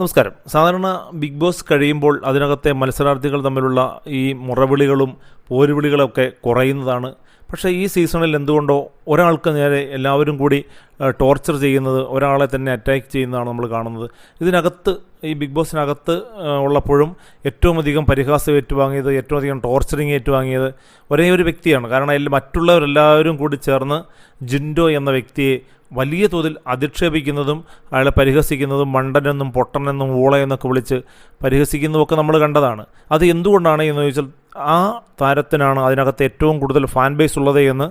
നമസ്കാരം. സാധാരണ big boss കഴിയുമ്പോൾ അതിനകത്തെ മത്സരാർത്ഥികൾ തമ്മിലുള്ള ഈ മുറവിളികളും പോരുവിളികളൊക്കെ കുറയുന്നതാണ്. പക്ഷേ ഈ സീസണിൽ എന്തുകൊണ്ടോ ഒരാൾക്ക് നേരെ എല്ലാവരും കൂടി ടോർച്ചർ ചെയ്യുന്നത്, ഒരാളെ തന്നെ അറ്റാക്ക് ചെയ്യുന്നതാണ് നമ്മൾ കാണുന്നത്. ഇതിനകത്ത് ഈ ബിഗ് ബോസിനകത്ത് ഉള്ളപ്പോഴും ഏറ്റവും അധികം പരിഹാസം ഏറ്റുവാങ്ങിയത്, ഏറ്റവും അധികം ടോർച്ചറിങ് ഏറ്റുവാങ്ങിയത് ഒരേ ഒരു വ്യക്തിയാണ്. കാരണം മറ്റുള്ളവരെല്ലാവരും കൂടി ചേർന്ന് ജിൻഡോ എന്ന വ്യക്തിയെ വലിയ തോതിൽ അധിക്ഷേപിക്കുന്നതും അയാളെ പരിഹസിക്കുന്നതും മണ്ടനെന്നും പൊട്ടനെന്നും ഊളയെന്നൊക്കെ വിളിച്ച് പരിഹസിക്കുന്നതുമൊക്കെ നമ്മൾ കണ്ടതാണ്. അത് എന്തുകൊണ്ടാണ് എന്ന് ചോദിച്ചാൽ ആ താരത്തിനാണ് അതിനകത്ത് ഏറ്റവും കൂടുതൽ ഫാൻ ബേസ് ഉള്ളത് എന്ന്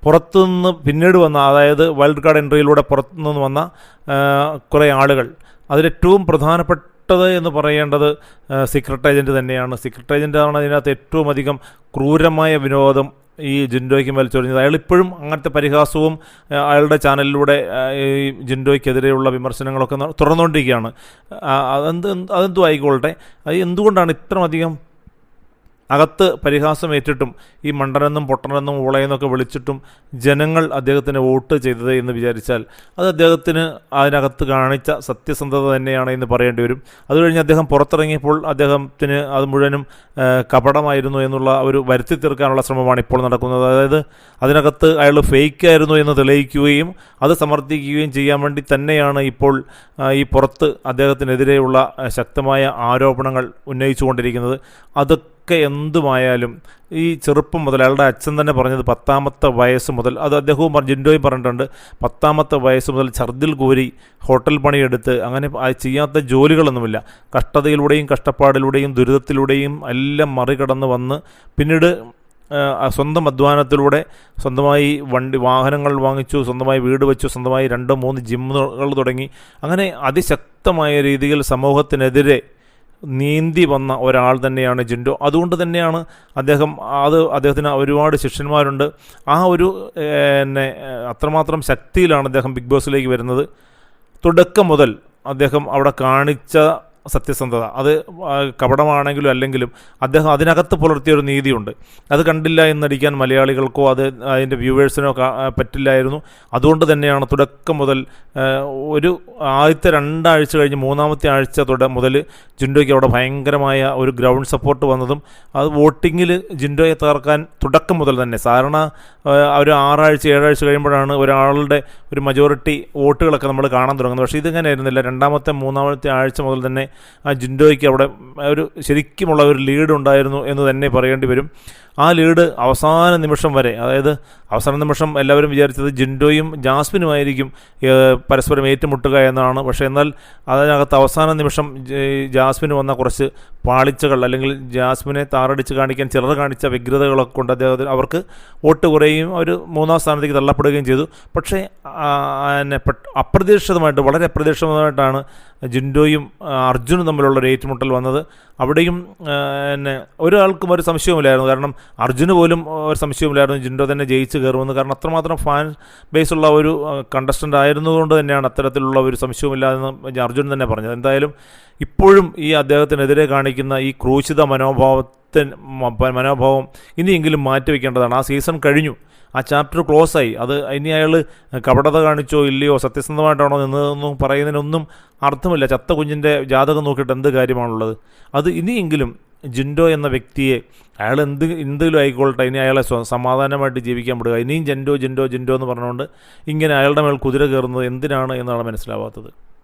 പുറത്തുനിന്ന് പിന്നീട് വന്ന, അതായത് വൈൽഡ് കാർഡ് എൻട്രിയിലൂടെ പുറത്തുനിന്ന് വന്ന കുറേ ആളുകൾ, അതിലേറ്റവും പ്രധാനപ്പെട്ടത് എന്ന് പറയേണ്ടത് സീക്രട്ട് ഏജൻറ്റ് തന്നെയാണ്. സീക്രട്ട് ഏജൻറ്റാണ് അതിനകത്ത് ഏറ്റവും അധികം ക്രൂരമായ വിനോദം ഈ ജിൻഡോയ്ക്ക് മേൽ ചൊരിഞ്ഞത്. അയാളിപ്പോഴും അങ്ങനത്തെ പരിഹാസവും അയാളുടെ ചാനലിലൂടെ ഈ ജിൻഡോയ്ക്കെതിരെയുള്ള വിമർശനങ്ങളൊക്കെ തുടർന്നുകൊണ്ടിരിക്കുകയാണ്. അതെന്തും ആയിക്കോട്ടെ, അത് എന്തുകൊണ്ടാണ് ഇത്രയധികം അകത്ത് പരിഹാസം ഏറ്റിട്ടും ഈ മണ്ടനെന്നും പൊട്ടനെന്നും ഊളയെന്നൊക്കെ വിളിച്ചിട്ടും ജനങ്ങൾ അദ്ദേഹത്തിന് വോട്ട് ചെയ്തത് എന്ന് വിചാരിച്ചാൽ അത് അദ്ദേഹത്തിന് അതിനകത്ത് കാണിച്ച സത്യസന്ധത തന്നെയാണ് എന്ന് പറയേണ്ടി വരും. അതുകഴിഞ്ഞ് അദ്ദേഹം പുറത്തിറങ്ങിയപ്പോൾ അദ്ദേഹത്തിന് അത് മുഴുവനും കപടമായിരുന്നു എന്നുള്ള ഒരു വരുത്തി തീർക്കാനുള്ള ശ്രമമാണ് ഇപ്പോൾ നടക്കുന്നത്. അതായത് അതിനകത്ത് അയാൾ ഫേക്കായിരുന്നു എന്ന് തെളിയിക്കുകയും അത് സമർത്ഥിക്കുകയും ചെയ്യാൻ വേണ്ടി തന്നെയാണ് ഇപ്പോൾ ഈ പുറത്ത് അദ്ദേഹത്തിനെതിരെയുള്ള ശക്തമായ ആരോപണങ്ങൾ ഉന്നയിച്ചുകൊണ്ടിരിക്കുന്നത്. അതൊക്കെ എന്തുമായാലും ഈ ചെറുപ്പം മുതൽ അയാളുടെ അച്ഛൻ തന്നെ പറഞ്ഞത് 10ാമത്തെ വയസ്സ് മുതൽ, അത് അദ്ദേഹവും ജിൻഡോയും പറഞ്ഞിട്ടുണ്ട്, 10ാമത്തെ വയസ്സ് മുതൽ ഛർദിൽ കോരി ഹോട്ടൽ പണിയെടുത്ത് അങ്ങനെ ചെയ്യാത്ത ജോലികളൊന്നുമില്ല. കഷ്ടതയിലൂടെയും കഷ്ടപ്പാടിലൂടെയും ദുരിതത്തിലൂടെയും എല്ലാം മറികടന്ന് വന്ന് പിന്നീട് സ്വന്തം അധ്വാനത്തിലൂടെ സ്വന്തമായി വാഹനങ്ങൾ വാങ്ങിച്ചു, സ്വന്തമായി വീട് വെച്ചു, സ്വന്തമായി 2-3 ജിമ്മുകൾ തുടങ്ങി, അങ്ങനെ അതിശക്തമായ രീതിയിൽ സമൂഹത്തിനെതിരെ നീന്തി വന്ന ഒരാൾ തന്നെയാണ് ജിൻഡോ. അതുകൊണ്ട് തന്നെയാണ് അദ്ദേഹത്തിന് ഒരുപാട് ശിഷ്യന്മാരുണ്ട്. ആ ഒരു അത്രമാത്രം ശക്തിയിലാണ് അദ്ദേഹം ബിഗ് ബോസിലേക്ക് വരുന്നത്. തുടക്കം മുതൽ അദ്ദേഹം അവിടെ കാണിച്ച സത്യസന്ധത, അത് കപടമാണെങ്കിലും അല്ലെങ്കിലും അദ്ദേഹം അതിനകത്ത് പുലർത്തിയൊരു നീതിയുണ്ട്. അത് കണ്ടില്ല എന്നടിക്കാൻ മലയാളികൾക്കോ അതിൻ്റെ വ്യൂവേഴ്സിനോ പറ്റില്ലായിരുന്നു. അതുകൊണ്ട് തന്നെയാണ് തുടക്കം മുതൽ ഒരു ആദ്യത്തെ 2 ആഴ്ച കഴിഞ്ഞ് 3ാമത്തെ ആഴ്ച മുതൽ ജിൻഡോയ്ക്ക് അവിടെ ഭയങ്കരമായ ഒരു ഗ്രൗണ്ട് സപ്പോർട്ട് വന്നതും അത് വോട്ടിങ്ങിൽ ജിൻഡോയെ തകർക്കാൻ തുടക്കം മുതൽ തന്നെ, സാധാരണ ഒരു 6 ആഴ്ച 7 ആഴ്ച കഴിയുമ്പോഴാണ് ഒരാളുടെ ഒരു മജോറിറ്റി വോട്ടുകളൊക്കെ നമ്മൾ കാണാൻ തുടങ്ങുന്നത്. പക്ഷേ ഇതിങ്ങനെ ആയിരുന്നില്ല. 2ാമത്തെ 3ാമത്തെ ആഴ്ച മുതൽ തന്നെ ആ ജിൻഡോയ്ക്ക് അവിടെ ഒരു ശരിക്കുമുള്ള ഒരു ലീഡ് ഉണ്ടായിരുന്നു എന്ന് തന്നെ പറയേണ്ടി വരും. ആ ലീഡ് അവസാന നിമിഷം വരെ, അതായത് അവസാന നിമിഷം എല്ലാവരും വിചാരിച്ചത് ജിൻഡോയും ജാസ്മിനുമായിരിക്കും പരസ്പരം ഏറ്റുമുട്ടുക എന്നാണ്. പക്ഷേ എന്നാൽ അതിനകത്ത് അവസാന നിമിഷം ജാസ്മിന് വന്ന കുറച്ച് പാളിച്ചകൾ, അല്ലെങ്കിൽ ജാസ്മിനെ താറടിച്ച് കാണിക്കാൻ ചിലർ കാണിച്ച വ്യഗ്രതകളൊക്കെ കൊണ്ട് അവർക്ക് വോട്ട് കുറയുകയും അവർ 3ാം സ്ഥാനത്തേക്ക് തള്ളപ്പെടുകയും ചെയ്തു. പക്ഷേ അപ്രതീക്ഷിതമായിട്ട്, വളരെ അപ്രതീക്ഷിതമായിട്ടാണ് ജിൻഡോയും അർജുനും തമ്മിലുള്ള ഒരു ഏറ്റുമുട്ടൽ വന്നത്. അവിടെയും ഒരാൾക്കും ഒരു സംശയവുമില്ലായിരുന്നു. കാരണം അർജുന് പോലും ഒരു സംശയവുമില്ലായിരുന്നു ജിൻഡോ തന്നെ ജയിച്ച് കയറുമെന്ന്. കാരണം അത്രമാത്രം ഫാൻ ബേസുള്ള ഒരു കണ്ടസ്റ്റൻ്റ് ആയിരുന്നതുകൊണ്ട് തന്നെയാണ് അത്തരത്തിലുള്ള ഒരു സംശയവുമില്ലാതെന്ന് അർജുൻ തന്നെ പറഞ്ഞത്. എന്തായാലും ഇപ്പോഴും ഈ അദ്ദേഹത്തിനെതിരെ കാണിക്കുന്ന ഈ ക്രൂശിത മനോഭാവം ഇനിയെങ്കിലും മാറ്റിവെക്കേണ്ടതാണ്. ആ സീസൺ കഴിഞ്ഞു, ആ ചാപ്റ്റർ ക്ലോസായി. അത് ഇനി അയാൾ കപടത കാണിച്ചോ ഇല്ലയോ, സത്യസന്ധമായിട്ടാണോ എന്നതൊന്നും പറയുന്നതിനൊന്നും അർത്ഥമില്ല. ചത്ത കുഞ്ഞിൻ്റെ ജാതകം നോക്കിയിട്ട് എന്ത് കാര്യമാണുള്ളത്? അത് ഇനിയെങ്കിലും ജിൻഡോ എന്ന വ്യക്തിയെ അയാൾ എന്തെങ്കിലും ആയിക്കോട്ടെ, ഇനി അയാളെ സമാധാനമായിട്ട് ജീവിക്കാൻ വിടുക. ഇനിയും ജിൻഡോ എന്ന് പറഞ്ഞുകൊണ്ട് ഇങ്ങനെ അയാളുടെ മേൽ കുതിര കയറുന്നത് എന്തിനാണ് എന്നാണ് മനസ്സിലാവാത്തത്.